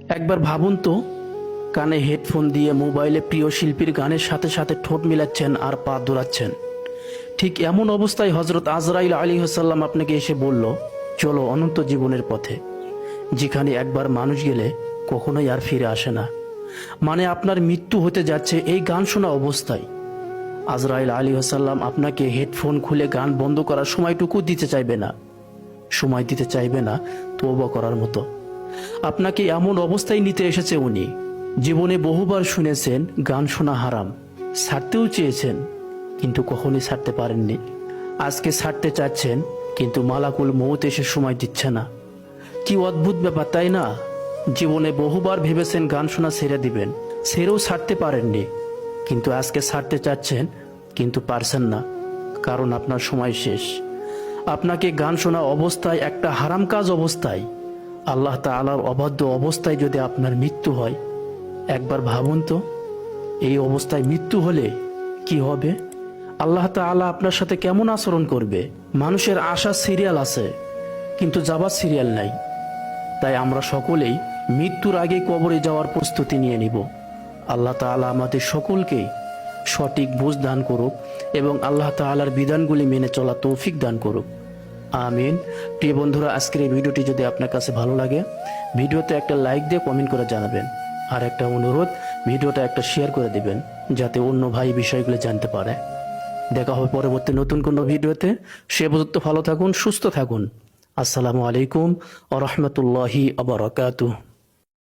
একবার ভাবুন তো, কানে হেডফোন দিয়ে মোবাইলে প্রিয় শিল্পীর গানের সাথে সাথে ঠোঁট মিলাচ্ছেন আর পা দোলাচ্ছেন। ঠিক এমন অবস্থায় হজরত আজরাইল আলাইহিসসালাম আপনাকে এসে বলল, চলো অনন্ত জীবনের পথে, যেখানে একবার মানুষ গেলে কখনোই আর ফিরে আসে না। মানে আপনার মৃত্যু হতে যাচ্ছে এই গান শোনা অবস্থায়। আজরাইল আলাইহিসসালাম আপনাকে হেডফোন খুলে গান বন্ধ করার সময়টুকু দিতে চাইবে না, সময় দিতে চাইবে না তওবা করার মতো। আপনাকে এমন অবস্থায় নিতে এসেছে উনি। জীবনে বহুবার শুনেছেন গান শোনা হারাম, ছাড়তেও চেয়েছেন কিন্তু কখনোই ছাড়তে পারেননি। আজকে ছাড়তে চাচ্ছেন কিন্তু মালাকুল মউত এসে সময় দিচ্ছে না। কি অদ্ভুত ব্যাপার, তাই না? জীবনে বহুবার ভেবেছেন গান শোনা ছেড়ে দিবেন, ছেড়েও ছাড়তে পারেননি, কিন্তু আজকে ছাড়তে চাচ্ছেন কিন্তু পারছেন না, কারণ আপনার সময় শেষ। আপনাকে গান শোনা অবস্থায়, একটা হারাম কাজ অবস্থায়, আল্লাহ তাআলার অবাধ্য অবস্থায় যদি আপনার মৃত্যু হয়, একবার ভাবুন তো, এই অবস্থায় মৃত্যু হলে কি হবে? আল্লাহ তাআলা আপনার সাথে কেমন আচরণ করবে? মানুষের আসার সিরিয়াল আছে কিন্তু যাবার সিরিয়াল নাই। তাই আমরা সকলেই মৃত্যুর আগে কবরে যাওয়ার প্রস্তুতি নিয়ে নিব। আল্লাহ তাআলা আমাদের সকলকে সঠিক বুঝ দান করুক এবং আল্লাহ তাআলার বিধানগুলি মেনে চলা তৌফিক দান করুক। আমিন। প্রিয় বন্ধুরা, আজকের এই ভিডিওটি যদি আপনার কাছে ভালো লাগে, ভিডিওতে একটা লাইক দিয়ে কমেন্ট করে জানাবেন। আর একটা অনুরোধ, ভিডিওটা একটা শেয়ার করে দিবেন যাতে অন্য ভাই বিষয়গুলো জানতে পারে। দেখা হবে পরবর্তী নতুন কোনো ভিডিওতে। সে পর্যন্ত ভালো থাকুন, সুস্থ থাকুন। আসসালামু আলাইকুম ওয়া রাহমাতুল্লাহি ওয়া বারাকাতুহু।